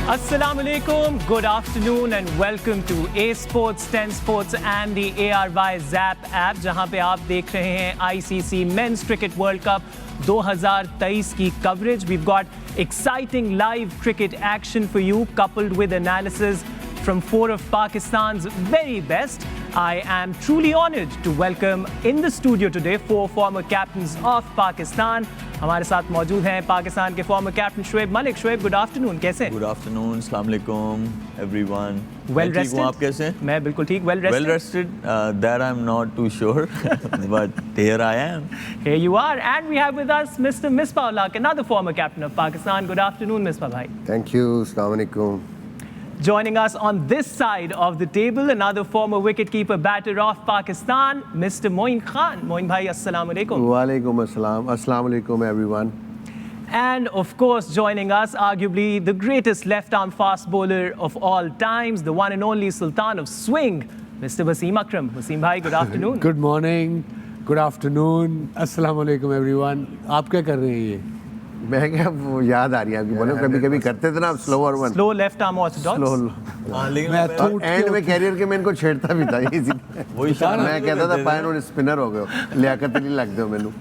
Assalamu alaikum, good afternoon and welcome to A Sports, 10 Sports and the ARY Zap app जहां पे आप देख रहे हैं ICC Men's Cricket World Cup 2023 की coverage. We've got exciting live cricket action for you coupled with analysis from four of Pakistan's very best. I am truly honored to welcome in the studio today four former captains of Pakistan. हमारे साथ मौजूद हैं पाकिस्तान के former captain Shoaib Malik. Shoaib, good afternoon, कैसे हैं? Good afternoon, अस्सलाम वालेकुम everyone. Well rested? आप कैसे हैं? मैं बिल्कुल ठीक. Well rested? That I'm not too sure, but here I am. Here you are, and we have with us Mr. Misbah ul Haq, another former captain of Pakistan. Good afternoon, Misbah bhai. Thank you. Assalamu alaikum. Joining us on this side of the table, another former wicketkeeper batter of Pakistan, Mr. Moin Khan. Moin bhai, assalamu alaikum. Wa alaikum assalam. Assalamu alaikum, everyone. And of course, joining us, arguably the greatest left-arm fast bowler of all times, the one and only Sultan of Swing, Mr. Wasim Akram. Wasim bhai, good afternoon. Good morning, good afternoon, assalamu alaikum everyone. आप क्या कर रहे हैं ये? मैं क्या वो याद आ रही है आपकी, बोलो कभी कभी करते थे ना आप slower one. Slow left-arm orthodox. Slow मैं एंड में कैरियर के मैं इनको छेड़ता भी था इसी. वही मैं कहता था पायन और स्पिनर हो गए, लियाकत नहीं लगते हो मैनू.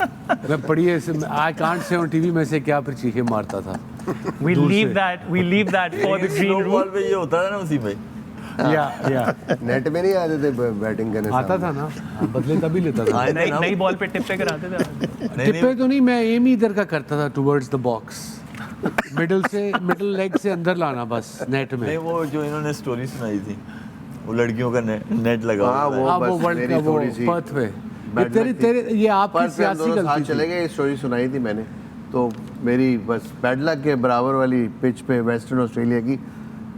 मैं पढ़िए I can't say on TV में से क्या फिर चीखे मारता था. We leave that for the green room. Ball पे ये होता था ना वसीम भाई. या नेट में नहीं आते थे बैटिंग करने. आता था ना, बदले तभी लेता था. नई बॉल पे टिप्पे कराते थे. टिप्पे तो नहीं, मैं एम ही इधर का करता था towards the box. Middle leg से अंदर लाना बस नेट में. नहीं, वो जो इन्होंने स्टोरी सुनाई थी, वो लड़कियों का नेट लगा. हाँ, वो वर्ल्ड का वो पर्थ पे. तेरे ये आपकी सियासी गलती चले गए. स्टोरी सुनाई थी मैंने तो मेरी बस बैड लक के बराबर वाली पिच पे वेस्टर्न ऑस्ट्रेलिया की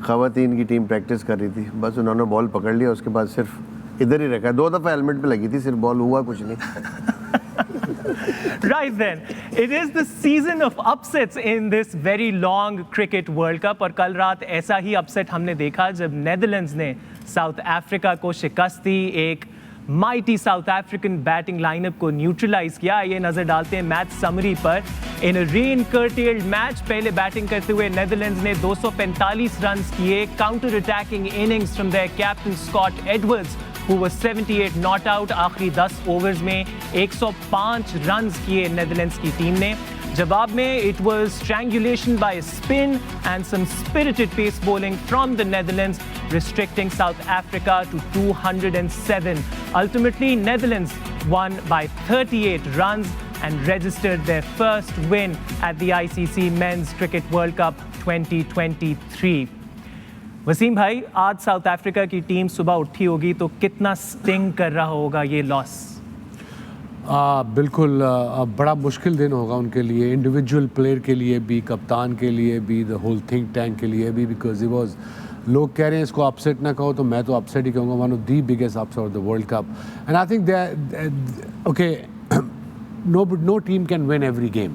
ख़वातीन की टीम प्रैक्टिस कर रही थी. बस उन्होंने बॉल पकड़ लिया, उसके बाद सिर्फ इधर ही रखा. 2 दफ़ा हेलमेट पे लगी थी, सिर्फ बॉल हुआ कुछ नहीं. Right then, it is the season of upsets in this very long cricket World Cup. और कल रात ऐसा ही upset हमने देखा जब नेदरलैंड्स ने साउथ अफ्रीका को शिकस्त दी. एक mighty South African batting lineup को न्यूट्रलाइज किया. ये नजर डालते हैं मैच समरी पर. In a rain curtailed match पहले बैटिंग करते हुए नेदरलैंड्स ने 245 रन किए. Counter attacking innings from their captain Scott Edwards who was 78 not out. आखिरी 10 ओवर्स में 105 रन किए नेदरलैंड्स की टीम ने. जवाब में it was strangulation by a spin and some spirited pace bowling from the Netherlands, restricting South Africa to 207. Ultimately, Netherlands won by 38 runs and registered their first win at the ICC Men's Cricket World Cup 2023. Wasim भाई, आज south Africa की team सुबह उठी होगी तो कितना sting कर रहा होगा ये लॉस? बिल्कुल बड़ा मुश्किल दिन होगा उनके लिए, इंडिविजुअल प्लेयर के लिए भी, कप्तान के लिए भी, द होल थिंक टैंक के लिए भी. बिकॉज इट वाज, लोग कह रहे हैं इसको अपसेट ना कहो तो मैं तो अपसेट ही कहूँगा. One of the biggest upset of the world cup. And I think they okay, no team can win every game.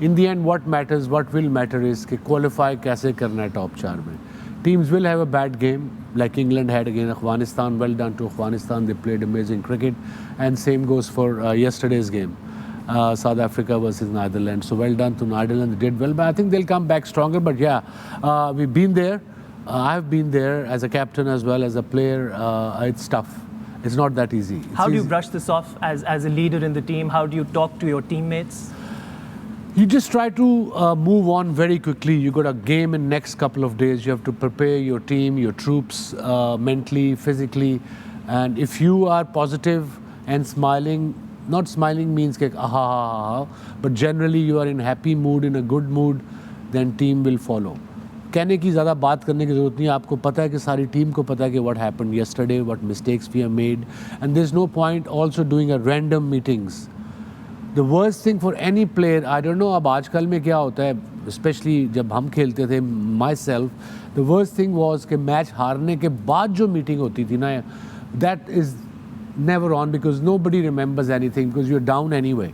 In the end what matters, what will matter is कि qualify कैसे करना है top 4 में. Teams will have a bad game, like England had against Afghanistan. Well done to Afghanistan. They played amazing cricket. And same goes for yesterday's game, South Africa versus Netherlands. So well done to Netherlands. They did well, but I think they'll come back stronger. But yeah, we've been there. I've been there as a captain as well as a player. It's tough. It's not that easy. How do you brush this off as a leader in the team? How do you talk to your teammates? You just try to move on very quickly. You got a game in next couple of days. You have to prepare your team, your troops, mentally, physically. And if you are positive and smiling, not smiling means like aha, but generally you are in happy mood, in a good mood, then team will follow. कहने की ज़्यादा बात करने की ज़रूरत नहीं है. आपको पता है कि सारी टीम को पता है कि what happened yesterday, what mistakes we have made, and there's no point also doing a random meetings. The worst thing for any player, I don't know अब आजकल में क्या होता है, especially जब हम खेलते थे, myself, the worst thing was कि मैच हारने के बाद जो मीटिंग होती थी ना, that is never on because nobody remembers anything because you're down anyway.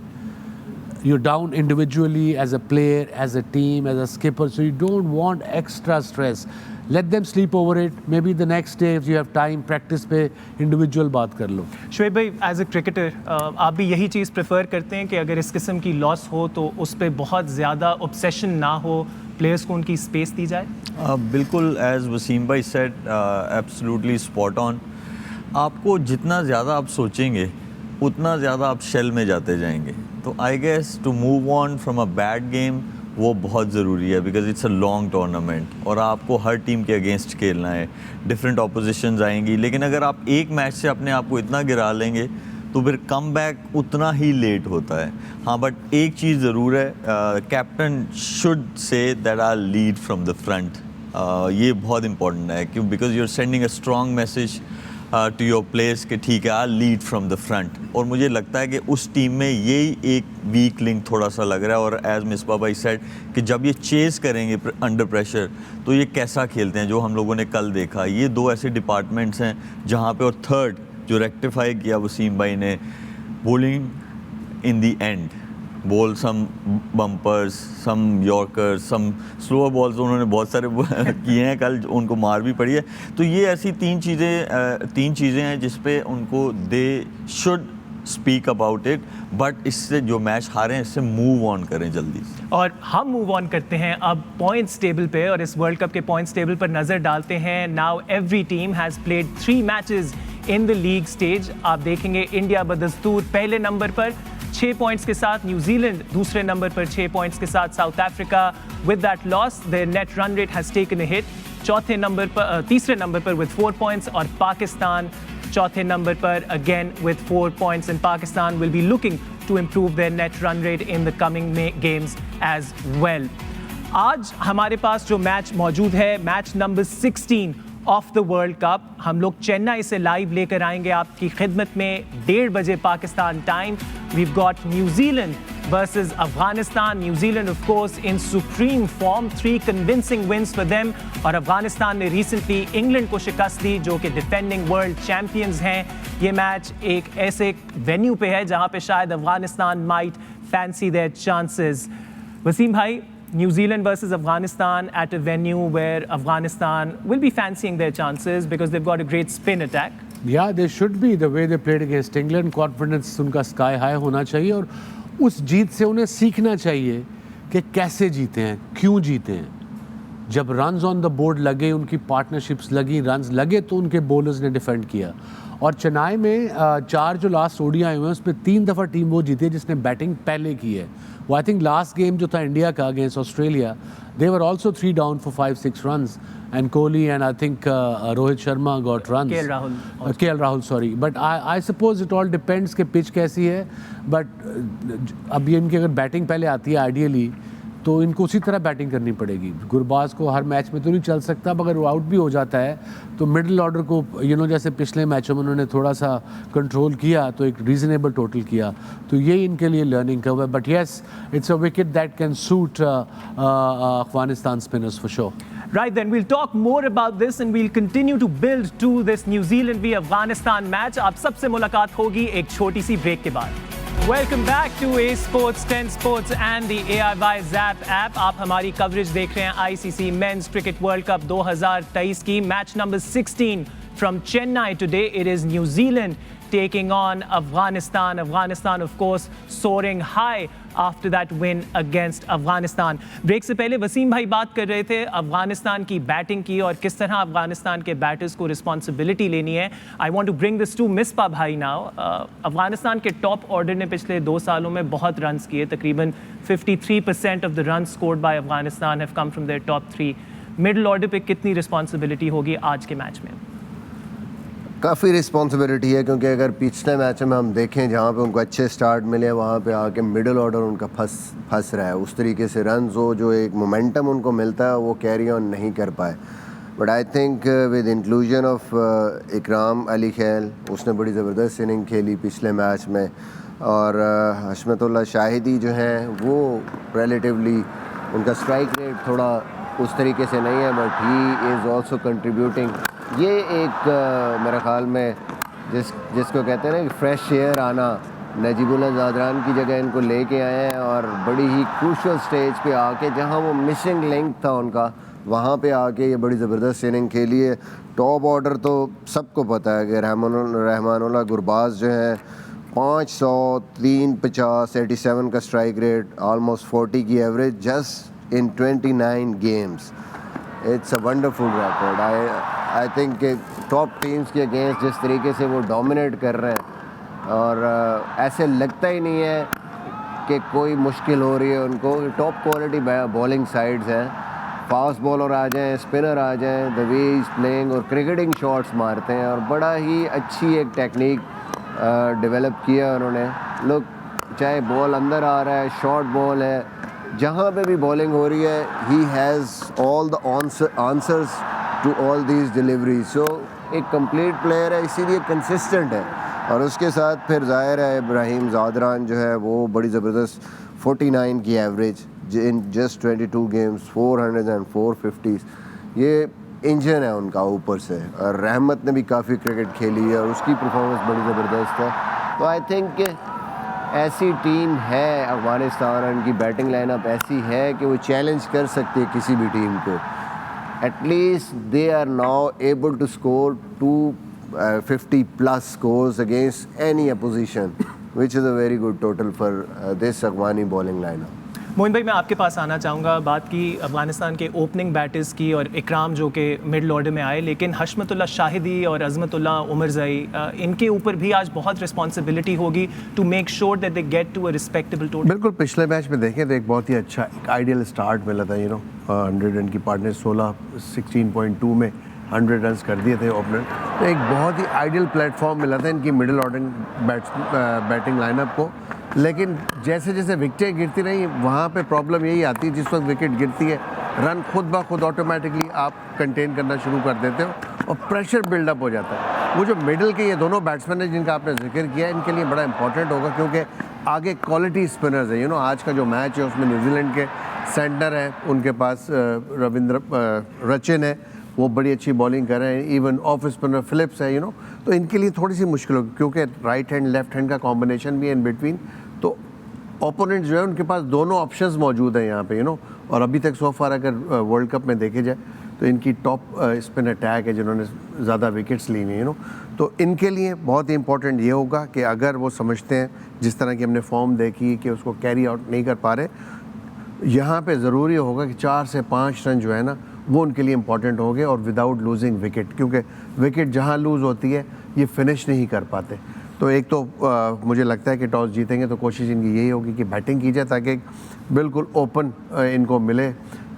You're down individually as a player, as a team, as a skipper, so you don't want extra stress. Let them sleep over it. Maybe the next day if you have time, practice पे individual बात कर लो. शुएब भाई, as a cricketer आप भी यही चीज़ prefer करते हैं कि अगर इस किस्म की लॉस हो तो उस पर बहुत ज़्यादा ऑब्सेशन ना हो, प्लेयर्स को उनकी स्पेस दी जाए? बिल्कुल, एज वसीम भाई सेड, एब्सोल्युटली स्पॉट ऑन। आपको जितना ज़्यादा आप सोचेंगे उतना ज़्यादा आप शेल में जाते जाएंगे। तो I guess to move on from a bad game वो बहुत ज़रूरी है, because it's a long tournament और आपको हर टीम के अगेंस्ट खेलना है, डिफरेंट ऑपोजिशंस आएंगी। लेकिन अगर आप एक मैच से अपने आप को इतना गिरा लेंगे तो फिर कम बैक उतना ही लेट होता है। हाँ, बट एक चीज़ ज़रूर है, captain should say that are lead from the front. ये बहुत इंपॉर्टेंट है, क्यों? Because you are sending a strong message to your players कि ठीक है, are lead from the front. और मुझे लगता है कि उस टीम में यही एक वीक लिंक थोड़ा सा लग रहा है। और एज मिसबा भाई सेड कि जब ये चेस करेंगे अंडर प्रेशर तो ये कैसा खेलते हैं, जो हम लोगों ने कल देखा। ये दो ऐसे डिपार्टमेंट्स हैं जहाँ पे, और थर्ड जो रेक्टिफाई किया वसीम भाई ने, bowling in the end, bowl some bumpers, some yorkers, some slower balls उन्होंने बहुत सारे किए हैं कल, उनको मार भी पड़ी है। तो ये ऐसी तीन चीज़ें हैं जिस पे उनको they should speak about it, but इससे जो मैच हारे हैं इससे मूव ऑन करें जल्दी से। और हम मूव ऑन करते हैं अब पॉइंट्स टेबल पे, और इस वर्ल्ड कप के पॉइंट्स टेबल पर नज़र डालते हैं। Now every team has played 3 matches in the league stage. आप देखेंगे इंडिया बदस्तूर पहले नंबर पर 6 पॉइंट्स के साथ, न्यूजीलैंड दूसरे नंबर पर 6 पॉइंट्स के साथ, South Africa with that loss their net run rate has taken a hit, तीसरे नंबर पर विद 4 पॉइंट्स, और पाकिस्तान चौथे नंबर पर again with 4 points. And Pakistan will be looking to improve their net run rate in the coming games as well. आज हमारे पास जो मैच मौजूद है, match number 16 of the world cup, हम लोग चेन्नई से लाइव लेकर आएंगे आपकी खिदमत में 1:30 बजे Pakistan time. We've got New Zealand versus Afghanistan. New Zealand of course in supreme form, 3 convincing wins for them, और अफगानिस्तान ने रिसेंटली इंग्लैंड को शिकस्त दी जो कि डिफेंडिंग वर्ल्ड चैंपियंस हैं। ये मैच एक ऐसे वेन्यू पे है जहां पे शायद Afghanistan might fancy their chances. Wasim भाई, New Zealand versus Afghanistan at a venue where Afghanistan will be fancying their chances because they've got a great spin attack. Yeah, they should be. The way they played against England, confidence उनका sky high होना चाहिए, और उस जीत से उन्हें सीखना चाहिए कि कैसे जीते हैं, क्यों जीते हैं। जब रन्स ऑन द बोर्ड लगे, उनकी पार्टनरशिप्स लगी, रन्स लगे, तो उनके बॉलर्स ने डिफेंड किया। और चेन्नई में 4 जो लास्ट ओडीआई हुए हैं उसमें 3 दफ़ा टीम वो जीती है जिसने बैटिंग पहले की है। वो आई थिंक लास्ट गेम जो था इंडिया का against Australia, they were also 3 down for 5-6 runs, and Kohli and I think Rohit Sharma got runs, KL Rahul sorry. But I suppose it all depends कि पिच कैसी है। बट अब ये इनकी अगर बैटिंग पहले आती है आइडियली, तो इनको उसी तरह बैटिंग करनी पड़ेगी। गुरबाज को हर मैच में तो नहीं चल सकता, मगर वो आउट भी हो जाता है तो मिडिल ऑर्डर को जैसे पिछले मैचों में उन्होंने थोड़ा सा कंट्रोल किया तो एक रीजनेबल टोटल किया, तो ये इनके लिए लर्निंग कर्व है। But yes, it's a wicket that can suit Afghanistan spinners for sure. Right, then we'll talk more about this and we'll continue to build to this New Zealand v Afghanistan match. आप सबसे मुलाकात होगी एक छोटी सी break के बाद। Welcome back to A Sports, 10 Sports and the AIY Zap app. आप हमारी कवरेज देख रहे हैं ICC Men's Cricket World Cup 2023 की। Match number 16 from Chennai today. It is New Zealand taking on Afghanistan. Afghanistan, of course, soaring high after that win against Afghanistan. Break से पहले वसीम भाई बात कर रहे थे अफगानिस्तान की बैटिंग की और किस तरह अफगानिस्तान के बैटर्स को रिस्पॉन्सिबिलिटी लेनी है। I want to bring this to Misbah भाई नाउ। अफगानिस्तान के टॉप ऑर्डर ने पिछले 2 सालों में बहुत रन्स किए, तकरीबन 53% of the run scored by Afghanistan have come from there top 3। Middle order पे कितनी रिस्पॉन्सिबिलिटी होगी आज के मैच में? काफ़ी रिस्पॉन्सिबिलिटी है, क्योंकि अगर पिछले मैच में हम देखें जहाँ पे उनको अच्छे स्टार्ट मिले, वहाँ पे आके मिडिल ऑर्डर उनका फंस रहा है। उस तरीके से रन्स हो, जो एक मोमेंटम उनको मिलता है वो कैरी ऑन नहीं कर पाए। But I think with inclusion of इकराम अली खेल, उसने बड़ी ज़बरदस्त इनिंग खेली पिछले मैच में, और हशमतुल्लाह शाहिदी जो हैं वो रिलेटिवली उनका स्ट्राइक रेट थोड़ा उस तरीके से नहीं है, but he is also contributing. ये एक मेरे ख़्याल में जिसको कहते हैं ना कि फ्रेश एयर आना, नजीबुल्लाह ज़ादरान की जगह इनको लेके आए हैं, और बड़ी ही क्रूशल स्टेज पे आके जहां वो मिसिंग लिंक था उनका, वहाँ पे आके ये बड़ी ज़बरदस्त इनिंग खेली है। टॉप ऑर्डर तो सबको पता है कि रहमानुल्लाह गुरबाज जो है 500, 350, 87 का स्ट्राइक रेट, ऑलमोस्ट 40 की average, just in 29 games. It's a wonderful record. I think कि टॉप टीम्स के अगेंस्ट जिस तरीके से वो डोमिनेट कर रहे हैं और ऐसे लगता ही नहीं है कि कोई मुश्किल हो रही है उनको. टॉप क्वालिटी बॉलिंग साइड्स हैं, फास्ट बॉलर आ जाएं, स्पिनर आ जाएं, द वे इज प्लेइंग और क्रिकेटिंग शॉट्स मारते हैं और बड़ा ही अच्छी एक टेक्निक डेवलप किया उन्होंने. लोग चाहे बॉल अंदर आ रहा है, शॉर्ट बॉल है, जहाँ पे भी बॉलिंग हो रही है, he has all the answers to all these deliveries. So एक कंप्लीट प्लेयर है, इसीलिए कंसिस्टेंट है. और उसके साथ फिर ज़ाहिर है इब्राहिम ज़ादरान जो है वो बड़ी ज़बरदस्त 49 की average in just 22 games, 400 and 450s. ये इंजन है उनका ऊपर से. और रहमत ने भी काफ़ी क्रिकेट खेली है और उसकी परफॉर्मेंस बड़ी ज़बरदस्त है. तो आई थिंक ऐसी टीम है अफगानिस्तान, उनकी बैटिंग लाइनअप ऐसी है कि वो चैलेंज कर सकती है किसी भी टीम को. At least they are now able to score 250+ scores against any opposition, which is a very good total for this Afghani bowling lineup. Moin भाई, मैं आपके पास आना चाहूँगा. बात की अफगानिस्तान के ओपनिंग बैटर्स की और इकराम जो कि मिडल ऑर्डर में आए, लेकिन हशमतुल्लाह शाहिदी और अज़मतुल्लाह उमरज़ई, इनके ऊपर भी आज बहुत रिस्पॉन्सिबिलिटी होगी to make sure that they get to a respectable total. बिल्कुल. पिछले मैच में देखें तो एक बहुत ही अच्छा एक आइडियल स्टार्ट मिला था. 100 रन की पार्टनर 16.2 में 100 रन कर दिए थे ओपनर. तो एक बहुत ही आइडियल प्लेटफॉर्म मिला था इनकी मिडिल ऑर्डर बैटिंग लाइनअप को. लेकिन जैसे जैसे विकेटें गिरती रही, वहाँ पे प्रॉब्लम यही आती है, जिस वक्त विकेट गिरती है रन खुद ब खुद ऑटोमेटिकली आप कंटेन करना शुरू कर देते हो और प्रेशर बिल्डअप हो जाता है. वो जो मिडिल के ये दोनों बैट्समैन हैं जिनका आपने जिक्र किया, इनके लिए बड़ा इंपॉर्टेंट होगा क्योंकि आगे क्वालिटी स्पिनर्स हैं. आज का जो मैच है उसमें न्यूजीलैंड के सेंटर हैं, उनके पास रविंद्र रचिन है, वो बड़ी अच्छी बॉलिंग कर रहे हैं. इवन ऑफ स्पिनर फिलिप्स है. तो इनके लिए थोड़ी सी मुश्किल होगी क्योंकि राइट हैंड लेफ्ट हैंड का कॉम्बिनेशन भी है इन बिटवीन. तो ओपोनेंट जो है उनके पास दोनों ऑप्शंस मौजूद हैं यहाँ पे. और अभी तक सो फार अगर वर्ल्ड कप में देखे जाए तो इनकी टॉप स्पिन अटैक है जिन्होंने ज़्यादा विकेट्स ली हुई. तो इनके लिए बहुत ही इंपॉर्टेंट ये होगा कि अगर वो समझते हैं जिस तरह की हमने फॉर्म देखी कि उसको कैरी आउट नहीं कर पा रहे, यहाँ पे ज़रूरी होगा कि 4 से 5 रन जो है ना वो उनके लिए इंपॉर्टेंट हो गए और विदाउट लूजिंग विकेट, क्योंकि विकेट जहाँ लूज़ होती है ये फिनिश नहीं कर पाते. तो एक तो मुझे लगता है कि टॉस जीतेंगे तो कोशिश इनकी यही होगी कि बैटिंग की जाए ताकि बिल्कुल ओपन इनको मिले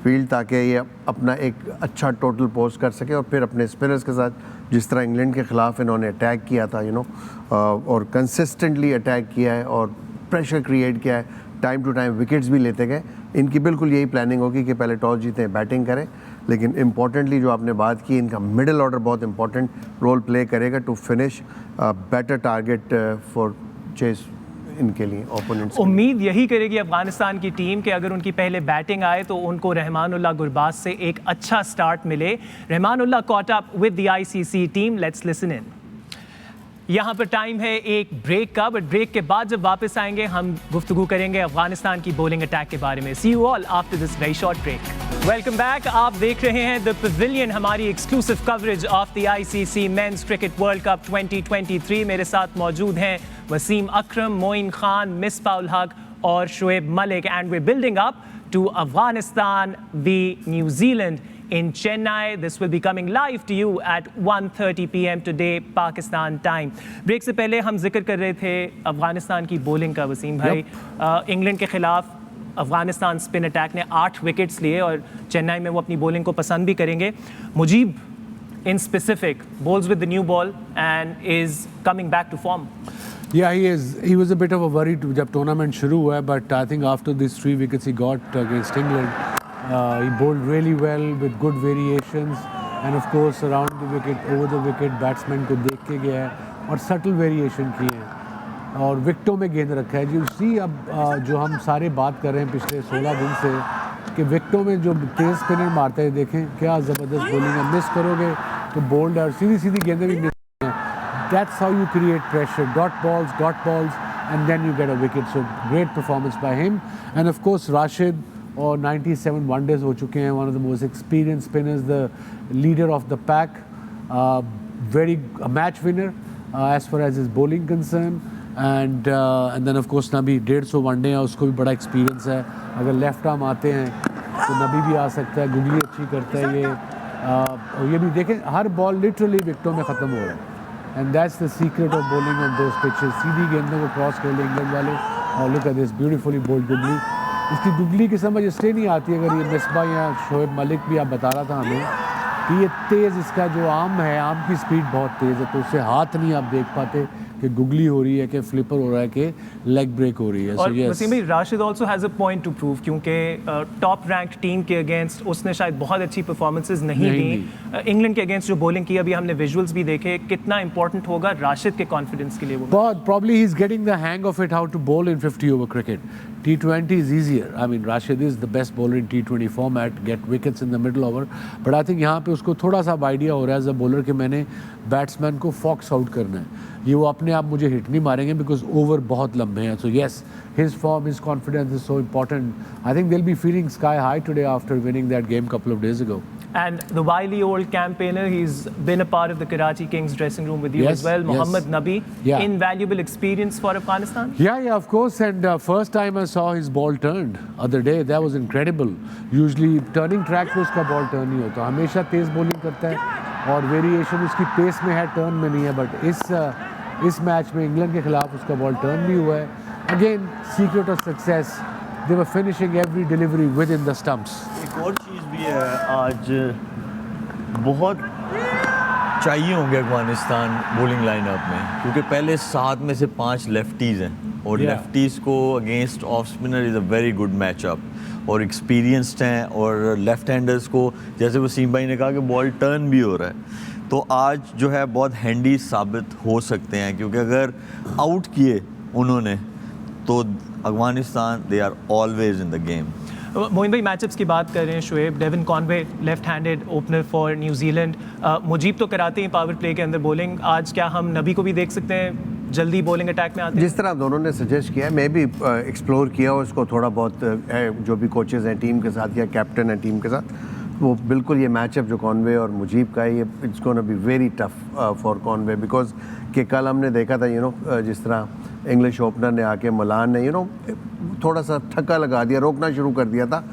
फील्ड, ताकि ये अपना एक अच्छा टोटल पोस्ट कर सके और फिर अपने स्पिनर्स के साथ जिस तरह इंग्लैंड के ख़िलाफ़ इन्होंने अटैक किया था और कंसिस्टेंटली अटैक किया है और प्रेशर क्रिएट किया है, टाइम टू टाइम विकेट्स भी लेते गए. इनकी बिल्कुल यही प्लानिंग होगी कि पहले टॉस जीतें, बैटिंग करें. लेकिन इम्पॉर्टेंटली जो आपने बात की, इनका मिडिल ऑर्डर बहुत इंपॉर्टेंट रोल प्ले करेगा to finish better target for chase इनके लिए ओपोनेंट्स. उम्मीद यही करेगी अफगानिस्तान की टीम कि अगर उनकी पहले बैटिंग आए तो उनको रहमानुल्लाह गुरबाज से एक अच्छा स्टार्ट मिले. Rahmanullah caught up with the ICC team. Let's listen इन. यहाँ पर टाइम है एक ब्रेक का, बट ब्रेक के बाद जब वापस आएंगे हम गुफ्तगू करेंगे अफगानिस्तान की बॉलिंग अटैक के बारे में. See you all after this very short break. Welcome back. आप देख रहे हैं द पवेलियन, हमारी exclusive coverage of the ICC men's cricket world cup 2023. मेरे साथ मौजूद हैं वसीम अकरम, मोइन खान, मिसबाह उल हक और Shoaib Malik. And we building up to Afghanistan v New Zealand in Chennai. This will be coming live to you at 1:30 p.m. today Pakistan time. Break से पहले हम जिक्र कर रहे थे अफगानिस्तान की बॉलिंग का वसीम भाई. इंग्लैंड के खिलाफ अफगानिस्तान स्पिन अटैक ने 8 विकेट्स लिए और चेन्नई में वो अपनी बॉलिंग को पसंद भी करेंगे. Mujeeb in specific bowls with the new ball and is coming back to form. Yeah, he is. He was a bit of a worry जब टूर्नामेंट शुरू हुआ है, but I think after these 3 wickets he got against England, he bowled really well with good variations and of course around the wicket, over the wicket batsman को देख के गया है और subtle variation किए हैं और विकेटों में गेंद रखा है. You see अब जो हम सारे बात कर रहे हैं पिछले 16 दिन से कि विकेटों में जो तेज स्पिनर मारते हैं, देखें क्या ज़बरदस्त बॉलिंग है. मिस करोगे तो बोल्ड और सीधी सीधी गेंदें भी miss. That's how you create pressure. Dot balls, and then you get a wicket. So great performance by him. And of course, Rashid, और 97 one-days हो चुके हैं. One of the most experienced spinners, the leader of the pack, a match winner as far as his bowling concerned. And then of course Nabi 150 one-day है, उसको भी बड़ा experience है. अगर left arm आते हैं तो नबी भी आ सकता है, गुगली अच्छी करता है ये, और ये भी देखें हर बॉल लिटरली विकेटों में ख़त्म हो रहा है, and that's the secret of bowling on those pitches. सीधी गेंदों को क्रॉस कर ले इंग्लैंड वाले, और look at this beautifully bold googly. इसकी गुगली की समझ इसलिए नहीं आती, अगर ये मिसबा या शोएब मलिक भी आप बता रहा था हमें कि ये तेज़, इसका जो आर्म है, आर्म की स्पीड बहुत तेज़ है, तो उससे हाथ नहीं आप देख पाते कि गुगली हो रही है कि फ्लिपर हो रहा है कि लेग ब्रेक हो रही है। और वसीम भाई, Rashid also has a point two prove, क्योंकि टॉप रैंक्ड टीम के अगेंस्ट उसने शायद बहुत अच्छी परफॉर्मेंसेस नहीं दी। इंग्लैंड के अगेंस्ट जो बॉलिंग की, अभी हमने विजुअल्स भी देखे, कितना इंपॉर्टेंट होगा राशिद के कॉन्फिडेंस के लिए वो। बहुत probably he's getting the hang of it how to bowl in 50 over cricket. T20 is easier. I mean, Rashid is the best bowler in T20 format, get wickets in the middle over. But I think यहाँ पे उसको थोड़ा सा idea हो रहा है as a bowler कि मैंने बैट्समैन को फॉक्स आउट करना है, ये वो अपने आप मुझे हिट नहीं मारेंगे बिकॉज ओवर बहुत लंबे हैं। So yes, his form, his confidence is so important. I think they will be feeling sky high today after winning that game couple of days ago. And the wily old campaigner, he's been a part of the Karachi Kings dressing room with you as well. Mohammad Nabi, invaluable experience for Afghanistan. Yeah, of course. And first time I saw his ball turned other day, that was incredible. Usually turning track पे उसका ball turn नहीं होता, हमेशा तेज bowling करता है और variation उसकी pace में है, टर्न में नहीं है। बट इस मैच में इंग्लैंड के खिलाफ उसका बॉल टर्न भी हुआ है। Again secret of success, they were finishing every delivery with in the stumps. एक और चीज़ भी है, आज बहुत चाहिए होंगे अफगानिस्तान बॉलिंग लाइनअप में, क्योंकि पहले 7 में से 5 लेफ्टीज़ हैं और लेफ्टीज़ को against off spinner is a very good matchup और एक्सपीरियंस्ड हैं, और लेफ्ट हैंडर्स को जैसे वसीम भाई ने कहा कि बॉल टर्न भी हो रहा है, तो आज जो है बहुत हैंडी साबित हो सकते हैं, क्योंकि अगर आउट किए उन्होंने तो Afghanistan they are always in the game. Moin भाई, मैचअप्स की बात कर रहे हैं Shoaib, Devon Conway left handed opener for New Zealand, Mujeeb तो कराते हैं पावर प्ले के अंदर बॉलिंग, आज क्या हम नबी को भी देख सकते हैं जल्दी बॉलिंग अटैक में आते हैं? जिस तरह दोनों ने सजेस्ट किया है, मैं भी एक्सप्लोर किया उसको थोड़ा बहुत, जो भी कोचेज़ हैं टीम के साथ या कैप्टन हैं टीम के साथ, वो बिल्कुल ये मैचअप जो कॉनवे और मुजीब का है, ये it's gonna be very tough for Conway, because कि कल हमने देखा था जिस तरह इंग्लिश ओपनर ने आके मलान ने थोड़ा सा ठक्का लगा दिया, रोकना शुरू कर दिया था,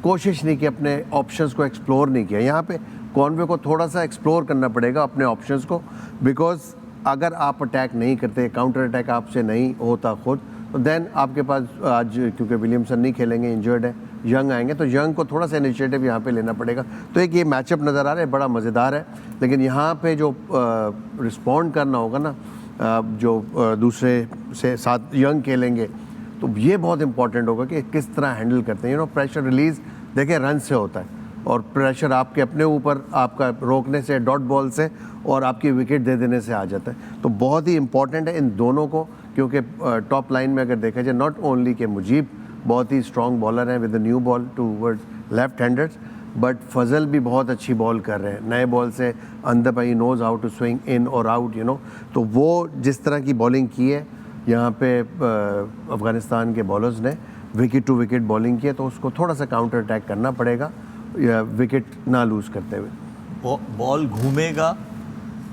कोशिश नहीं की, अपने ऑप्शंस को एक्सप्लोर नहीं किया। यहाँ पे कॉनवे को थोड़ा सा एक्सप्लोर करना पड़ेगा अपने ऑप्शंस को, बिकॉज अगर आप अटैक नहीं करते, काउंटर अटैक आपसे नहीं होता खुद, तो देन आपके पास आज, क्योंकि विलियमसन नहीं खेलेंगे, इंजर्ड है, यंग आएंगे, तो यंग को थोड़ा सा इनिशिएटिव यहाँ पे लेना पड़ेगा। तो एक ये मैचअप नज़र आ रहा है, बड़ा मज़ेदार है, लेकिन यहाँ पे जो रिस्पॉन्ड करना होगा ना, जो दूसरे से साथ यंग खेलेंगे, तो ये बहुत इंपॉर्टेंट होगा कि किस तरह हैंडल करते हैं। प्रेशर रिलीज़ देखें रन से होता है, और प्रेशर आपके अपने ऊपर, आपका रोकने से, डॉट बॉल से, और आपकी विकेट दे देने से आ जाता है। तो बहुत ही इंपॉर्टेंट है इन दोनों को, क्योंकि टॉप लाइन में अगर देखा जाए, नॉट ओनली के मुजीब बहुत ही स्ट्रॉन्ग बॉलर हैं with the new ball towards left handers, but Fazal भी बहुत अच्छी बॉल कर रहे हैं नए बॉल से अंदर पर, he knows how to swing in और आउट, तो वो जिस तरह की बॉलिंग की है यहाँ पे अफ़गानिस्तान के बॉलर्स ने, विकेट टू विकेट बॉलिंग की है, तो उसको थोड़ा सा काउंटर अटैक करना पड़ेगा या विकेट ना लूज़ करते हुए। बॉल घूमेगा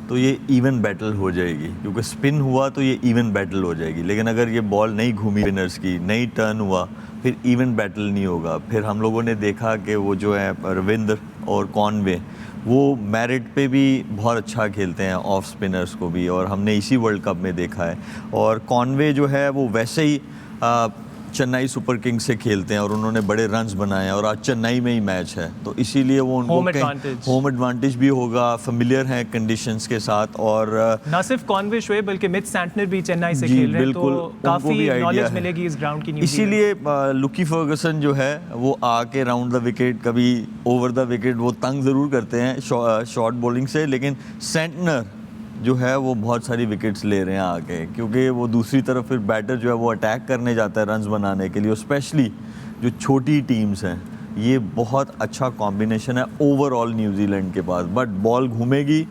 तो ये इवन बैटल हो जाएगी, क्योंकि स्पिन हुआ तो ये इवन बैटल हो जाएगी, लेकिन अगर ये बॉल नहीं घूमी स्पिनर्स की, नहीं टर्न हुआ, फिर इवन बैटल नहीं होगा। फिर हम लोगों ने देखा कि वो जो है रविंद्र और कॉनवे, वो मेरिट पे भी बहुत अच्छा खेलते हैं ऑफ स्पिनर्स को भी, और हमने इसी वर्ल्ड कप में देखा है। और कॉनवे जो है वो वैसे ही चेन्नई सुपर किंग्स से खेलते हैं और उन्होंने बड़े रन्स बनाए हैं, और आज चेन्नई में ही मैच है, तो इसीलिए वो उनको होम एडवांटेज भी होगा, फेमिलियर हैं कंडीशंस के साथ। और ना सिर्फ कॉनवे शोएब बल्कि मिथ सैंटनर भी चेन्नई से खेल रहे हैं, तो काफ़ी नॉलेज मिलेगी इस ग्राउंड की। इसीलिए लुकी फर्गसन जो है वो आके राउंड द विकेट, कभी ओवर द विकेट वो तंग ज़रूर करते हैं शॉर्ट बॉलिंग से, लेकिन सैंटनर जो है वो बहुत सारी विकेट्स ले रहे हैं आके, क्योंकि वो दूसरी तरफ फिर बैटर जो है वो अटैक करने जाता है रन्स बनाने के लिए, स्पेशली जो छोटी टीम्स हैं। ये बहुत अच्छा कॉम्बिनेशन है ओवरऑल न्यूजीलैंड के पास, बट बॉल घूमेगी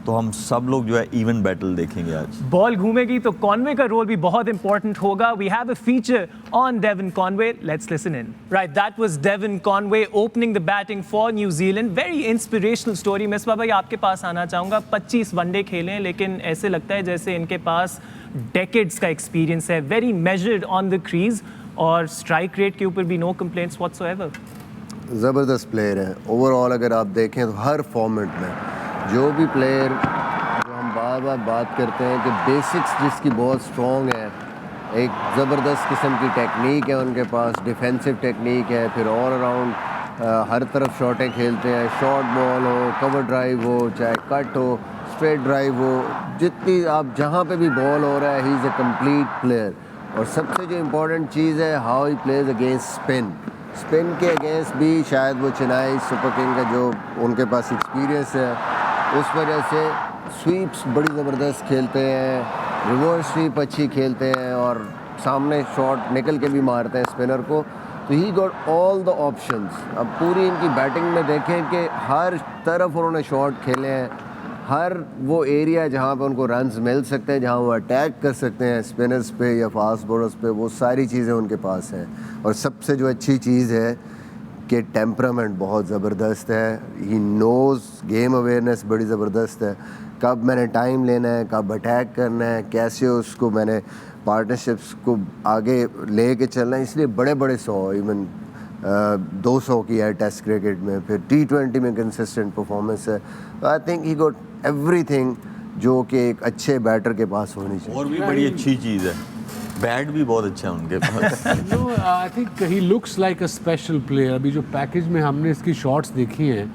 तो हम सब लोग जो है इवन बैटल देखेंगे आज। बॉल घूमेगी तो कॉनवे का रोल भी बहुत इंपॉर्टेंट होगा। We have a feature on Devon Conway, let's listen in. Right, that was Devon Conway opening the batting for New Zealand. Very inspirational story. Misbah भाई, आपके पास आना चाहूँगा। 25 वनडे खेले, लेकिन ऐसे लगता है जैसे इनके पास डेकेड्स का एक्सपीरियंस है। Very measured on the crease, और स्ट्राइक रेट के ऊपर भी नो कंप्लेंट्स व्हाटसोएवर। ज़बरदस्त प्लेयर हैं ओवरऑल। अगर आप देखें तो हर फॉर्मेट में जो भी प्लेयर, जो हम बार बार बात करते हैं कि बेसिक्स जिसकी बहुत स्ट्रॉन्ग है, एक ज़बरदस्त किस्म की टेक्निक है उनके पास, डिफेंसिव टेक्निक है, फिर ऑल अराउंड हर तरफ शॉटें खेलते हैं, शॉर्ट बॉल हो, कवर ड्राइव हो, चाहे कट हो, स्ट्रेट ड्राइव हो, जितनी आप जहाँ पे भी बॉल हो रहा है, he is a complete player. और सबसे जो इम्पोर्टेंट चीज़ है, how he plays against spin के अगेंस्ट भी शायद वो चेन्नई सुपर किंग का जो उनके पास एक्सपीरियंस है, उस वजह से स्वीप्स बड़ी ज़बरदस्त खेलते हैं, रिवर्स स्वीप अच्छी खेलते हैं और सामने शॉट निकल के भी मारते हैं स्पिनर को। तो he got all the options. अब पूरी इनकी बैटिंग में देखें कि हर तरफ उन्होंने शॉट खेले हैं, हर वो एरिया जहाँ पे उनको रन्स मिल सकते हैं, जहाँ वो अटैक कर सकते हैं स्पिनर्स पे या फास्ट बॉलर्स पे, वो सारी चीज़ें उनके पास हैं। और सबसे जो अच्छी चीज़ है कि टेम्परामेंट बहुत ज़बरदस्त है, ही नोज़ गेम अवेयरनेस बड़ी ज़बरदस्त है, कब मैंने टाइम लेना है, कब अटैक करना है, कैसे उसको मैंने पार्टनरशिप्स को आगे ले के चलना है। इसलिए बड़े बड़े 100 इवन 200 किया है टेस्ट क्रिकेट में, फिर T20 में कंसिस्टेंट परफॉर्मेंस है। तो I think he got everything जो कि एक अच्छे बैटर के पास होनी चाहिए। और भी बड़ी अच्छी चीज़ है, बैट भी बहुत अच्छा है उनके पास। No, I think he looks like a special player. अभी जो पैकेज में हमने इसकी शॉट्स देखी हैं,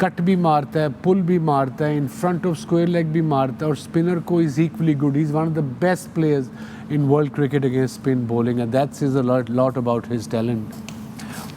कट भी मारता है, पुल भी मारता है, in front of square leg भी मारता है, और स्पिनर को is equally good. He is one of the best players in world cricket against spin bowling, and that says a lot about his talent.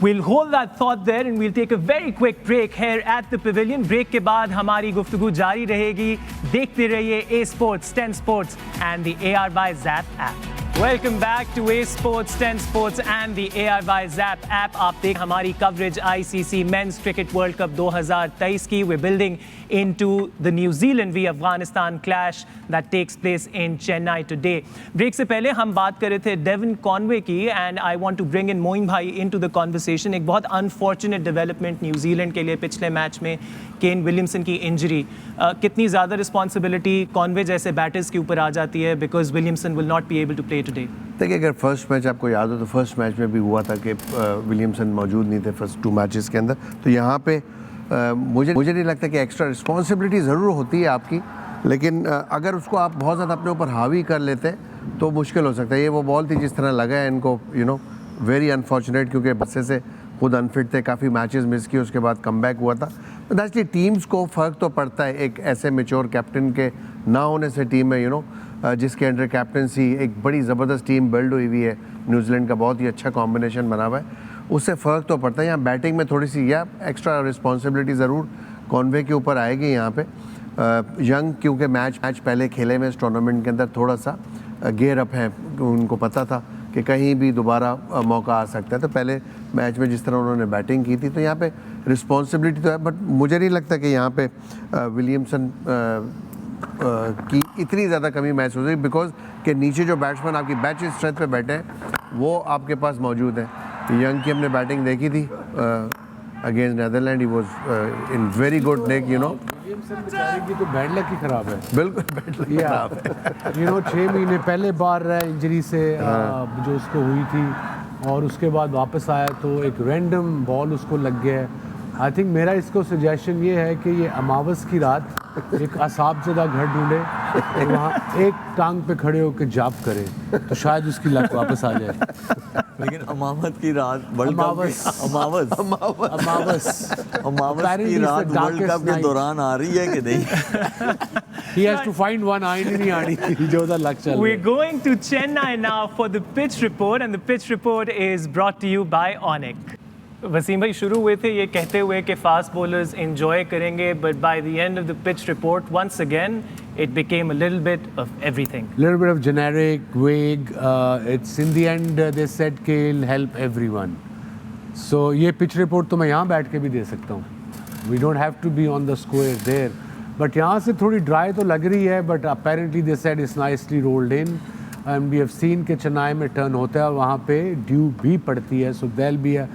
We'll hold that thought there and we'll take a very quick break here at the Pavilion. Break के बाद हमारी गुफ्तगू जारी रहेगी। देखते रहिए A Sports, 10 Sports and the AR by Zap app. Welcome back to A Sports, 10 Sports and the AR by Zap app. आप देख हमारी coverage ICC Men's Cricket World Cup 2023 की। We're building into the New Zealand v Afghanistan clash that takes place in Chennai today. Break से पहले हम बात कर रहे थे डेविन कॉनवे की, and I want to bring in Moin भाई into the conversation. एक बहुत unfortunate development न्यूजीलैंड के लिए पिछले मैच में केन विलियमसन की इंजरी। कितनी ज़्यादा रिस्पॉन्सिबिलिटी कॉनवे जैसे बैटर्स के ऊपर आ जाती है, because Williamson will not be able to play today? देखिए, अगर फर्स्ट मैच आपको याद हो तो फर्स्ट मैच में भी हुआ था कि विलियमसन मौजूद नहीं थे फर्स्ट 2 मैचेस के अंदर। तो यहाँ पे मुझे नहीं लगता कि एक्स्ट्रा रिस्पॉन्सिबिलिटी ज़रूर होती है आपकी, लेकिन अगर उसको आप बहुत ज़्यादा अपने ऊपर हावी कर लेते तो मुश्किल हो सकता है। ये वो बॉल थी जिस तरह लगा है इनको, वेरी अनफॉर्चुनेट, क्योंकि बच्चे से खुद अनफिट थे, काफ़ी मैचेस मिस किए, उसके बाद कमबैक हुआ था। तो दैट्स टीम्स को फ़र्क तो पड़ता है एक ऐसे मेच्योर कैप्टन के ना होने से टीम में, जिसके अंडर कैप्टनसी एक बड़ी ज़बरदस्त टीम बिल्ड हुई हुई है। न्यूजीलैंड का बहुत ही अच्छा कॉम्बिनेशन बना हुआ है, उससे फ़र्क तो पड़ता है। यहाँ बैटिंग में थोड़ी सी या एक्स्ट्रा रिस्पॉन्सिबिलिटी ज़रूर कॉनवे के ऊपर आएगी यहाँ पे। यंग क्योंकि मैच पहले खेले में इस टूर्नामेंट के अंदर थोड़ा सा गेयर अप है, उनको पता था कि कहीं भी दोबारा मौका आ सकता है। तो पहले मैच में जिस तरह उन्होंने बैटिंग की थी, तो यहाँ पे रिस्पॉन्सिबिलिटी तो है, बट मुझे नहीं लगता कि यहाँ पे विलियमसन की इतनी ज़्यादा कमी महसूस हुई, बिकॉज कि नीचे जो बैट्समैन आपकी बैच स्ट्रेंथ पे बैठे हैं वो आपके पास मौजूद हैं। यंग की हमने बैटिंग देखी थी against Netherland, he was in very good nick, Williamson बेचारे की तो बैड लक ही खराब है। बिल्कुल बैड लक खराब है। 6 महीने पहले बाहर रहा इंजरी से जो उसको हुई थी, और उसके बाद वापस आया तो एक रैंडम बॉल उसको लग गया है। आई थिंक मेरा इसको सजेशन ये है कि ये अमावस की रात एक असाबज़दा घर ढूंढे और वहाँ एक टांग पे खड़े होकर जाप करे, तो शायद उसकी लक वापस आ जाए। लेकिन अमावस की रात वर्ल्ड कप अमावस की रात वर्ल्ड कप के दौरान आ रही है कि नहीं? He has to find one, आई नहीं आनी जो सा लक चल। We're going to Chennai now for the pitch report, and the pitch report is brought to you by Onyx. Wasim भाई शुरू हुए थे ये कहते हुए कि फास्ट बॉलर्स एंजॉय करेंगे, but by the end of the pitch report once again it became a little bit of everything, little bit of generic vague. It's in the end they said कि it help everyone. So ये pitch report तो मैं यहाँ बैठ के भी दे सकता हूँ, we don't have to be on the square there, but यहाँ से थोड़ी ड्राई तो लग रही है, but apparently they said it's nicely rolled in, and we have seen कि चेन्नई में टर्न होता है और वहाँ पे ड्यू भी पड़ती है, so there be a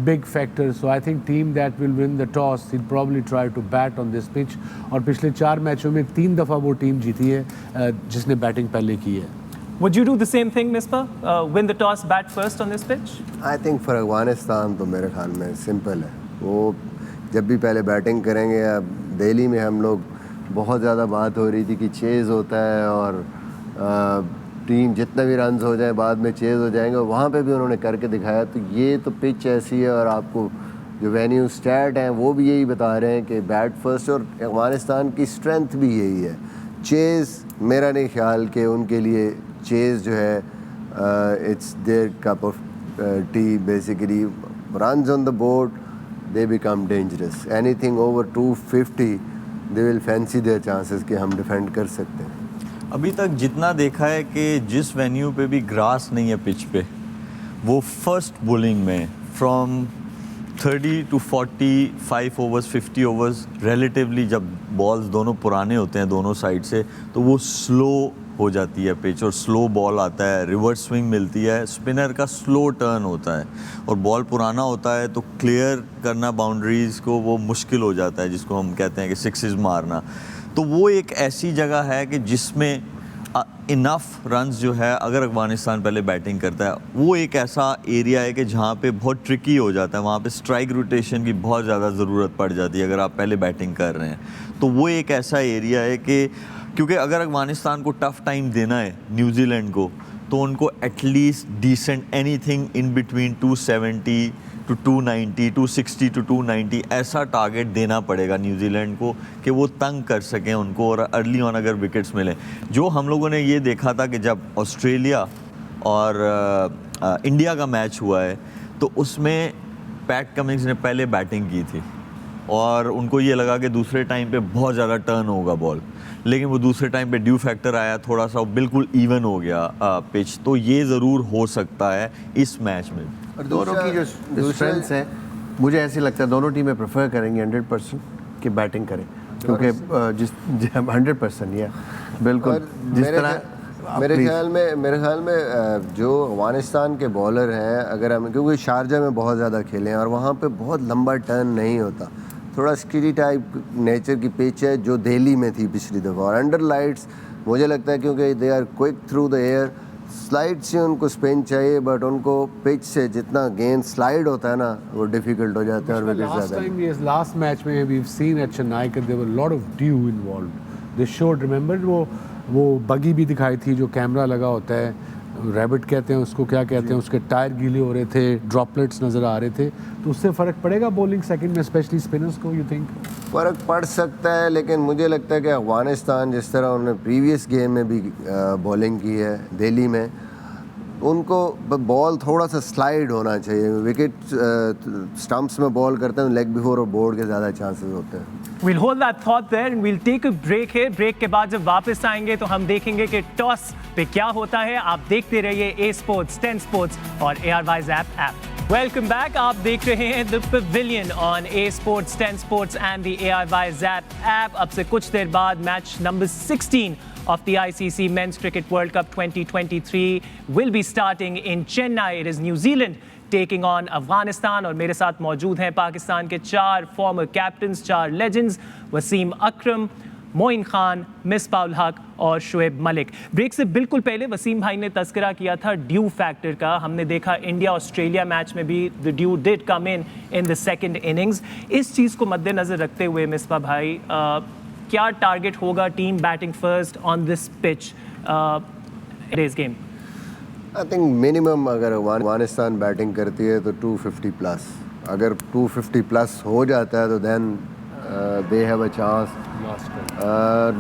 big factor. So I think team that will win the toss, he'll probably try to bat on this pitch. और पिछले 4 मैचों में 3 दफ़ा वो टीम जीती है जिसने बैटिंग पहले की है। Would you do the same thing, Misbah? Win the toss, bat first on this pitch? I think for Afghanistan तो मेरे ख्याल में सिंपल है, वो जब भी पहले बैटिंग करेंगे। अब दिल्ली में हम लोग बहुत ज़्यादा बात हो रही थी कि चेज़ होता है और टीम जितने भी रन्स हो जाए बाद में चेज़ हो जाएंगे, और वहाँ पे भी उन्होंने करके दिखाया। तो ये तो पिच ऐसी है, और आपको जो वेन्यू स्टैट हैं वो भी यही बता रहे हैं कि बैट फर्स्ट, और अफगानिस्तान की स्ट्रेंथ भी यही है। चेज़ मेरा नहीं ख्याल कि उनके लिए चेज़ जो है it's their cup of tea basically. Runs on the board they become dangerous, anything over 250 they will fancy their chances कि हम डिफेंड कर सकते हैं। अभी तक जितना देखा है कि जिस वेन्यू पे भी ग्रास नहीं है पिच पे, वो फर्स्ट बॉलिंग में from 30 to 45 overs 50 overs relatively जब बॉल्स दोनों पुराने होते हैं दोनों साइड से, तो वो स्लो हो जाती है पिच और स्लो बॉल आता है, रिवर्स स्विंग मिलती है, स्पिनर का स्लो टर्न होता है, और बॉल पुराना होता है तो क्लियर करना बाउंड्रीज़ को वो मुश्किल हो जाता है, जिसको हम कहते हैं कि सिक्सेस मारना। तो वो एक ऐसी जगह है कि जिसमें इनफ रन्स जो है, अगर अफगानिस्तान पहले बैटिंग करता है, वो एक ऐसा एरिया है कि जहाँ पे बहुत ट्रिकी हो जाता है, वहाँ पे स्ट्राइक रोटेशन की बहुत ज़्यादा ज़रूरत पड़ जाती है अगर आप पहले बैटिंग कर रहे हैं। तो वो एक ऐसा एरिया है कि क्योंकि अगर अफगानिस्तान को टफ़ टाइम देना है न्यूजीलैंड को, तो उनको at least decent anything in between 270 to 290, 260 to 290 ऐसा टारगेट देना पड़ेगा न्यूजीलैंड को कि वो तंग कर सकें उनको, और अर्ली ऑन अगर विकेट्स मिलें। जो हम लोगों ने ये देखा था कि जब ऑस्ट्रेलिया और इंडिया का मैच हुआ है, तो उसमें पैट कमिंस ने पहले बैटिंग की थी और उनको ये लगा कि दूसरे टाइम पे बहुत ज़्यादा टर्न होगा बॉल, लेकिन वो दूसरे टाइम पे ड्यू फैक्टर आया, थोड़ा सा बिल्कुल इवन हो गया पिच। तो ये ज़रूर हो सकता है इस मैच में। और दोनों की जो स्ट्रेंथ्स है, मुझे ऐसे लगता है दोनों टीमें प्रेफर करेंगे 100% कि बैटिंग करें, क्योंकि जिस 100% या बिल्कुल और जिस मेरे तरह मेरे ख्याल में जो अफगानिस्तान के बॉलर हैं, अगर हम क्योंकि शारजा में बहुत ज़्यादा खेले हैं और वहाँ पे बहुत लंबा टर्न नहीं होता, थोड़ा स्किडी टाइप नेचर की पिच है जो दिल्ली में थी पिछली दफ़ा। और अंडर लाइट्स मुझे लगता है क्योंकि they are quick through the air, slide से उनको स्पिन चाहिए, बट उनको पिच से जितना गेंद स्लाइड होता है ना वो डिफिकल्ट हो जाता है और विकेट Last ज़्यादा। time, yes, last match में we've seen at Chennai that there were a lot of dew involved. They showed, remember वो बगी भी दिखाई थी जो कैमरा लगा होता है, रैबिट कहते हैं उसको, क्या कहते हैं, उसके टायर गीले हो रहे थे, ड्रॉपलेट्स नज़र आ रहे थे। तो उससे फ़र्क पड़ेगा बॉलिंग सेकंड में, स्पेशली स्पिनर्स को, यू थिंक? फ़र्क पड़ सकता है, लेकिन मुझे लगता है कि अफगानिस्तान जिस तरह उन्होंने प्रीवियस गेम में भी बॉलिंग की है दिल्ली में, उनको बॉल थोड़ा सा स्लाइड होना चाहिए। विकेट स्टंप्स में बॉल करते हैं लेग बिफोर और बोर्ड के ज़्यादा चांसेस होते हैं। We'll hold that thought there and we'll take a break here. Break के बाद जब वापस आएंगे तो हम देखेंगे कि टॉस पे क्या होता है। आप देखते रहिए ए स्पोर्ट्स, 10 स्पोर्ट्स और ARY's ऐप। वेलकम बैक, आप देख रहे हैं the pavilion on A sports, 10 sports and the ARY's app. अब से कुछ देर बाद match number 16 of the ICC Men's Cricket World Cup 2023 will be starting in Chennai. It is New Zealand taking on Afghanistan, और मेरे साथ मौजूद हैं पाकिस्तान के 4 फॉर्मर कैप्टन्स, 4 लेजेंड्स, वसीम अकरम, मोइन खान, मिसबाह उल हक और शुएब मलिक। ब्रेक से बिल्कुल पहले वसीम भाई ने तस्करा किया था ड्यू फैक्टर का। हमने देखा इंडिया ऑस्ट्रेलिया मैच में भी the due did come in the second innings. इस चीज़ को मद्देनज़र रखते हुए मिसबाह भाई, क्या टारगेट होगा team batting first on this pitch today's game? I think minimum अगर अफगानिस्तान बैटिंग करती है तो 250 प्लस, अगर 250 प्लस हो जाता है तो then they have a chance.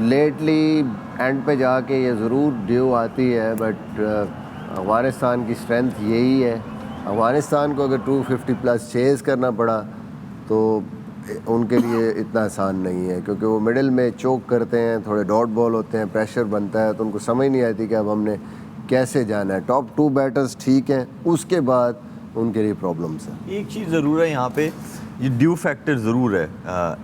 Lately end पे जाके ये ज़रूर ड्यू आती है, बट अफगानिस्तान की स्ट्रेंथ यही है। अफगानिस्तान को अगर 250 प्लस चेज़ करना पड़ा तो उनके लिए इतना आसान नहीं है, क्योंकि वो मिडिल में चोक करते हैं, थोड़े डॉट बॉल होते हैं, प्रेशर बनता है, तो उनको समझ नहीं आती कि अब हमने कैसे जाना है। टॉप 2 बैटर्स ठीक हैं, उसके बाद उनके लिए प्रॉब्लम्स हैं। एक चीज़ ज़रूर है यहाँ पे, ये ड्यू फैक्टर ज़रूर है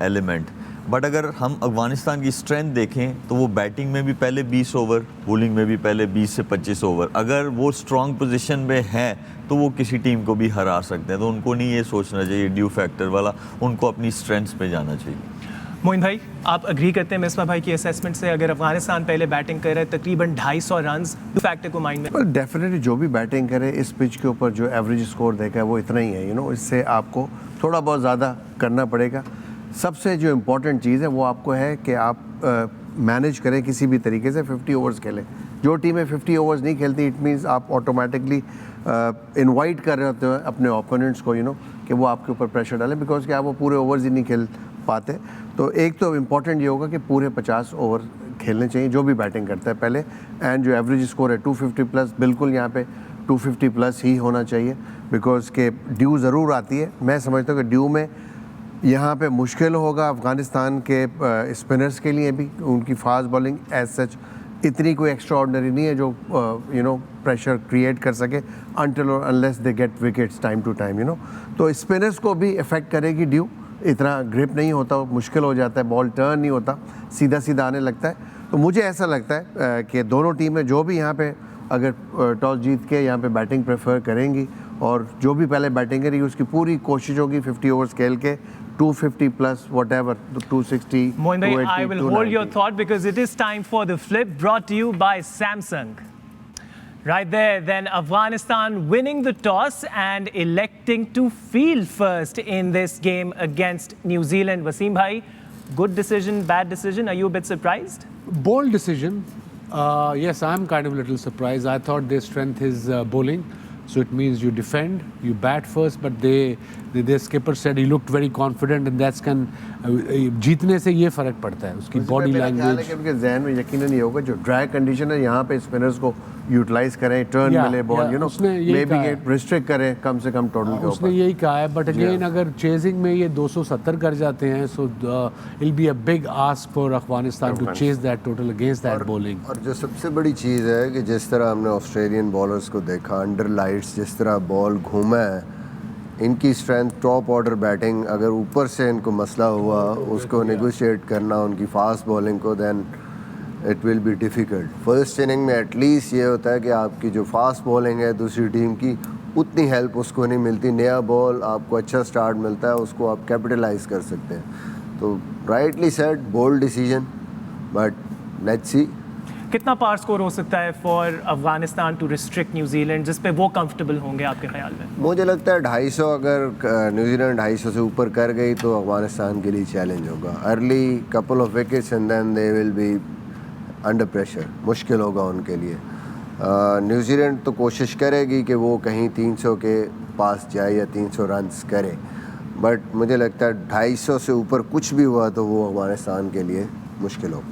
एलिमेंट, बट अगर हम अफगानिस्तान की स्ट्रेंथ देखें तो वो बैटिंग में भी पहले 20 ओवर, बॉलिंग में भी पहले 20 से 25 ओवर। अगर वो स्ट्रॉन्ग पोजीशन में है तो वो किसी टीम को भी हरा सकते हैं, तो उनको नहीं ये सोचना चाहिए ड्यू फैक्टर वाला, उनको अपनी स्ट्रेंथ्स पे जाना चाहिए। मोइन भाई, आप अग्री करते हैं मिसबा भाई की असेसमेंट से? अगर अफगानिस्तान पहले बैटिंग कर रहे तकरीबन 250 रन्स, फैक्टर को माइंड में पर डेफिनेटली जो भी बैटिंग करे इस पिच के ऊपर जो एवरेज स्कोर देखा है वो इतना ही है, इससे आपको थोड़ा बहुत ज़्यादा करना पड़ेगा। सबसे जो इम्पोर्टेंट चीज़ है वो आपको है कि आप मैनेज करें किसी भी तरीके से 50 ओवर्स खेलें। जो टीमें 50 ओवर्स नहीं खेलती, इट मीन्स आप ऑटोमेटिकली इनवाइट कर रहे होते हैं अपने ओपोनेंट्स को कि वो आपके ऊपर प्रेशर डालें, बिकॉज कि आप वो पूरे ओवर्स ही नहीं खेल पाते। तो एक तो इम्पॉर्टेंट ये होगा कि पूरे 50 ओवर खेलने चाहिए जो भी बैटिंग करता है पहले, एंड जो एवरेज स्कोर है 250 प्लस, बिल्कुल यहाँ पे 250 प्लस ही होना चाहिए, बिकॉज के ड्यू ज़रूर आती है। मैं समझता हूँ कि ड्यू में यहाँ पे मुश्किल होगा अफ़गानिस्तान के स्पिनर्स के लिए भी, उनकी फास्ट बॉलिंग एज सच इतनी कोई एक्स्ट्रा ऑर्डनरी नहीं है जो प्रेशर क्रिएट कर सके अनटिल और unless they get wickets time to time. तो स्पिनर्स को भी इफ़ेक्ट करेगी ड्यू, इतना ग्रिप नहीं होता, मुश्किल हो जाता है, बॉल टर्न नहीं होता, सीधा सीधा आने लगता है। तो मुझे ऐसा लगता है कि दोनों टीमें जो भी यहाँ पे अगर टॉस जीत के यहाँ पे बैटिंग प्रेफर करेंगी और जो भी पहले बैटिंग करेगी उसकी पूरी कोशिश होगी 50 ओवर्स खेल के 250 plus whatever, 260, Moin bhai, 280, I will hold your thought because it is time for the flip, brought to you by Samsung. Right there, then Afghanistan winning the toss and electing to field first in this game against New Zealand. Wasim bhai, good decision, bad decision? Are you a bit surprised? Bold decision. Yes, I'm kind of a little surprised. I thought their strength is bowling. So it means you defend, you bat first, but their skipper said he looked very confident, and that's जीतने से ये फर्क पड़ता है उसकी body language. उनके जहन में यकीनन नहीं होगा जो ड्राई कंडीशन है यहाँ पे स्पिनर्स को यूटिलाइज करें, टर्न मिले बॉल, मे बी रिस्ट्रिक्ट करें कम से कम टोटल के ऊपर। उसने यही कहा है, बट अगेन अगर चेजिंग में ये 270 कर जाते हैं, so it be a big ask for Afghanistan to chase that total against that bowling. और जो सबसे बड़ी चीज़ है कि जिस तरह हमने ऑस्ट्रेलियन बॉलर्स को देखा अंडर लाइट्स, जिस तरह बॉल घूमा है, इनकी स्ट्रेंथ टॉप ऑर्डर बैटिंग, अगर ऊपर से इनको मसला हुआ उसको नेगोशिएट करना उनकी फास्ट बॉलिंग को, then it will be difficult. First inning में एटलीस्ट ये होता है कि आपकी जो फास्ट बॉलिंग है दूसरी टीम की, उतनी हेल्प उसको नहीं मिलती, नया बॉल आपको अच्छा स्टार्ट मिलता है, उसको आप कैपिटलाइज कर सकते हैं। तो rightly said, bold decision, but let's see कितना पार स्कोर हो सकता है for Afghanistan to restrict New Zealand, जिस पे वो कंफर्टेबल होंगे आपके ख्याल में? मुझे लगता है 250, अगर न्यूजीलैंड 250 से ऊपर कर गई तो अफगानिस्तान के लिए चैलेंज होगा। Early couple of wickets and then they will be under pressure, मुश्किल होगा उनके लिए। न्यूजीलैंड तो कोशिश करेगी कि वो कहीं 300 के पास जाए या 300 रन्स करे, बट मुझे लगता है 250 से ऊपर कुछ भी हुआ तो वो अफगानिस्तान के लिए मुश्किल होगा।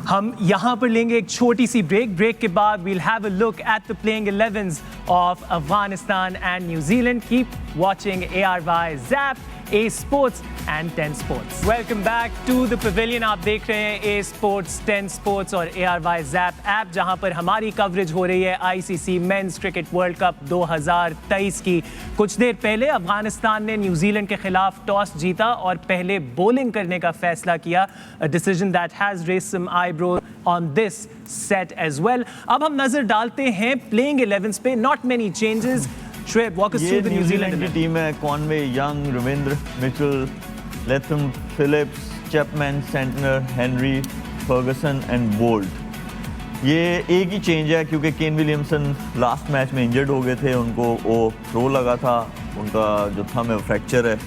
हम यहाँ पर लेंगे एक छोटी सी ब्रेक के बाद we'll have a look at the playing 11s of Afghanistan and New Zealand. Keep watching ARY Zap, A Sports and 10 Sports. Welcome back to the pavilion. आप देख रहे हैं A Sports, 10 Sports और ARY Zap ऐप, जहाँ पर हमारी coverage हो रही है ICC Men's Cricket World Cup 2023 की। कुछ देर पहले अफगानिस्तान ने न्यूजीलैंड के खिलाफ टॉस जीता और पहले बॉलिंग करने का फैसला किया, a decision that has raised some eyebrows on this set as well. अब हम नजर डालते हैं प्लेइंग 11s पे, not many changes. Shoaib, walk us through the New Zealand की टीम है। Conway, Young, Ravindra, Mitchell, Latham, Phillips, Chapman, Santner, Henry, Ferguson and Boult. ये एक ही चेंज है क्योंकि केन विलियमसन लास्ट मैच में इंजर्ड हो गए थे, उनको वो थ्रो लगा था, उनका जो थंब है फ्रैक्चर है।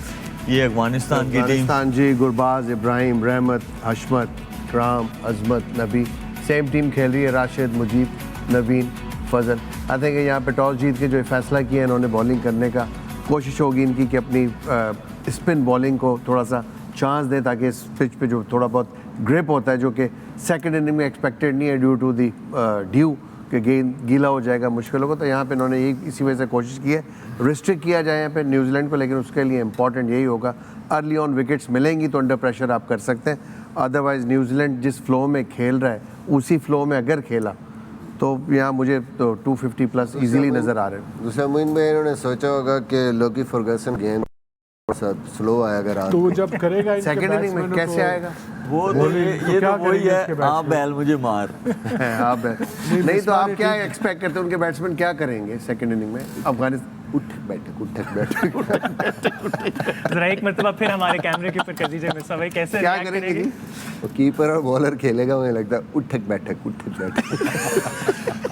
ये अफगानिस्तान की टीम जी, गुरबाज, इब्राहिम, रहमत, हशमत, राम, अजमत, नबी, सेम टीम खेल रही है। राशिद, मुजीब, नवीन, फजल। आई थिंक यहाँ पे टॉस जीत के जो फैसला किया इन्होंने बॉलिंग करने का, कोशिश होगी इनकी कि अपनी स्पिन बॉलिंग को थोड़ा सा चांस दें ताकि इस पिच पे जो थोड़ा बहुत ग्रिप होता है जो कि सेकंड इनिंग में एक्सपेक्टेड नहीं है ड्यू टू दी ड्यू कि गेंद गीला हो जाएगा, मुश्किल होगा। तो यहाँ पे इन्होंने इसी वजह से कोशिश की है रिस्ट्रिक्ट किया जाए यहाँ पे न्यूजीलैंड को, लेकिन उसके लिए इंपॉर्टेंट यही होगा अर्ली ऑन विकेट्स मिलेंगी तो अंडर प्रेशर आप कर सकते हैं। अदरवाइज़ न्यूजीलैंड जिस फ्लो में खेल रहा है उसी फ्लो में अगर खेला तो यहाँ मुझे तो 250 प्लस इजीली नज़र आ रहे हैं। दूसरा मुइन में इन्होंने सोचा होगा कि लोकी फर्गसन गेंद स्लो आएगा रात, तो जब करेगा सेकंड इनिंग में कैसे आएगा वो तो ये तो वही है, आप बैल मुझे मार। आप नहीं तो आप क्या एक्सपेक्ट करते हैं उनके बैट्समैन क्या करेंगे सेकंड इनिंग में? अफगानिस्तान उठक बैठक जरा एक मरतबा फिर हमारे कैमरे के ऊपर कर दीजिए मिस्टर भाई, कैसे क्या react करेंगे जी? वो कीपर और बॉलर खेलेगा, मुझे लगता है उठक बैठक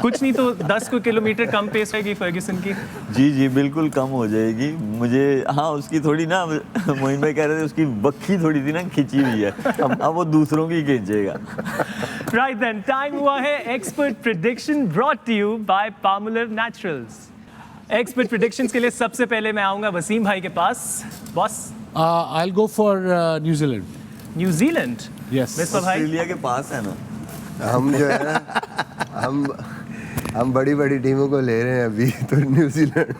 कुछ नहीं तो 10 किलोमीटर कम पेस रहेगी फर्ग्यूसन की। जी बिल्कुल कम हो जाएगी। मुझे हाँ उसकी थोड़ी ना मोइन भाई कह रहे थे उसकी बक्खी थोड़ी सी ना खिंची हुई है, अब वो दूसरों की खींचेगा। राइट देन, टाइम हुआ है expert prediction brought to you by Palmolive naturals. Expert predictions के लिए सबसे पहले मैं आऊंगा वसीम भाई के पास। Boss, I'll go for New Zealand. New Zealand. Yes. Mister भाई, ऑस्ट्रेलिया के पास है ना। हम जो है ना हम बड़ी बड़ी टीमों को ले रहे हैं अभी, तो न्यूजीलैंड।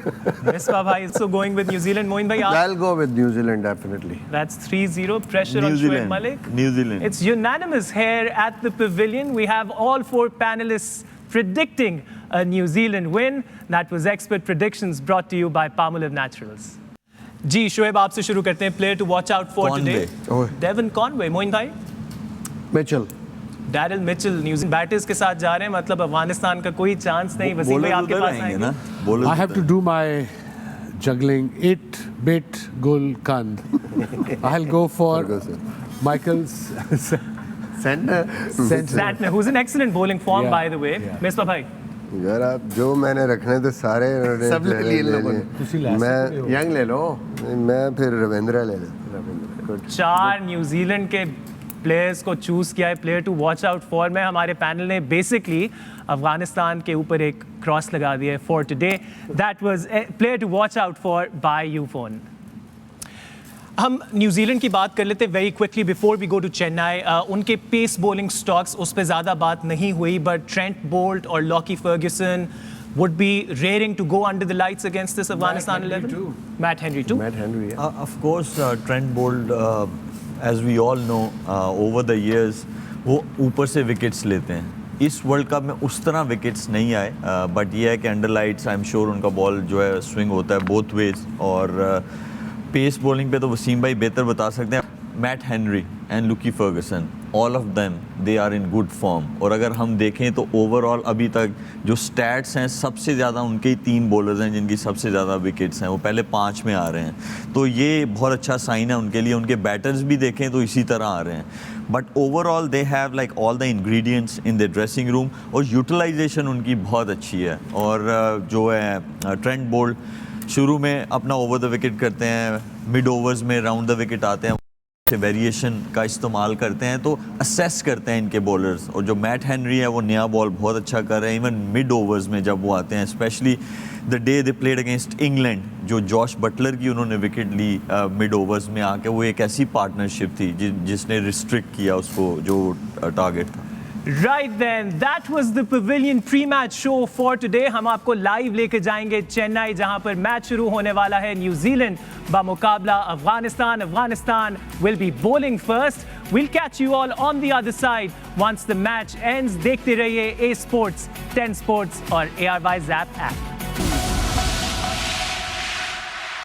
मिस्टर भाई, so going with New Zealand. Moin भाई, आप? I'll go with New Zealand definitely. That's 3-0. Pressure on Shoaib Malik. New Zealand. It's unanimous here at the pavilion. We have all 4 panelists predicting a New Zealand win. That was expert predictions brought to you by Palmolive Naturals. जी शोएब, आपसे शुरू करते हैं। Player to watch out for today, Devon Conway. Moin भाई? Mitchell. Daryl Mitchell New Zealand batters के साथ जा रहे हैं, मतलब अफगानिस्तान का कोई चांस नहीं। वसीम भाई आपके पास आएंगे ना। I have to do my juggling 8-bit Gulkand. I'll go for Michael's Center. Santner, who's in excellent bowling form Yeah, by the way. yeah. Mister भाई? यार आप जो मैंने रखने थे सारे इन्होंने सब ले लिए इन लोगों ने। तुसी last मैं Young ले लो। मैं फिर रविंद्रा ले लेता। 4 न्यूजीलैंड के प्लेयर्स को चूज किया है player to watch out for में। हमारे पैनल ने बेसिकली अफगानिस्तान के ऊपर एक क्रॉस लगा दिया है for today. That was player to watch out for by Ufone. हम न्यूजीलैंड की बात कर लेते हैं very quickly before we go to Chennai. उनके पेस बॉलिंग स्टॉक्स, उस पर ज़्यादा बात नहीं हुई, बट ट्रेंट बोल्ट और Lockie Ferguson would be raring to go under the lights against this Afghanistan 11. Matt Henry too. Matt Henry. Yeah. Of course, Trent Bolt, as we all know, over the years, वो ऊपर से wickets लेते हैं। इस world cup में उस तरह wickets नहीं आए, बट ये है कि under lights I am sure उनका बॉल जो है स्विंग होता है बोथ वेज। और पेस बॉलिंग पे तो वसीम भाई बेहतर बता सकते हैं। Matt Henry and Lockie Ferguson, all of them they are in good form. और अगर हम देखें तो ओवरऑल अभी तक जो स्टैट्स हैं, सबसे ज़्यादा उनके ही 3 बॉलर्स हैं जिनकी सबसे ज़्यादा विकेट्स हैं, वो पहले 5 में आ रहे हैं। तो ये बहुत अच्छा साइन है उनके लिए। उनके बैटर्स भी देखें तो इसी तरह आ रहे हैं। But overall they have like all the ingredients in the dressing room, और यूटिलाइजेशन उनकी बहुत अच्छी है। और जो है ट्रेंट बोल्ट शुरू में अपना ओवर द विकेट करते हैं, मिड ओवर्स में राउंड द विकेट आते हैं, वेरिएशन का इस्तेमाल करते हैं, तो असेस करते हैं इनके बॉलर्स। और जो मैट हेनरी है वो नया बॉल बहुत अच्छा कर रहे हैं। इवन मिड ओवर्स में जब वो आते हैं, specially the day they played against England, जो जॉश बटलर की उन्होंने विकेट ली मिड ओवर्स में आके, वो एक ऐसी पार्टनरशिप थी जिसने रिस्ट्रिक्ट किया उसको जो टारगेट था। Right then, that was the Pavilion pre-match show for today. हम आपको लाइव लेके जाएंगे चेन्नई, जहां पर मैच शुरू होने वाला है न्यूजीलैंड बामुकाबला Afghanistan. Afghanistan will be bowling first. We'll catch you all on the other side once the match ends. देखते रहिए A Sports, 10 Sports और ARY Zap app.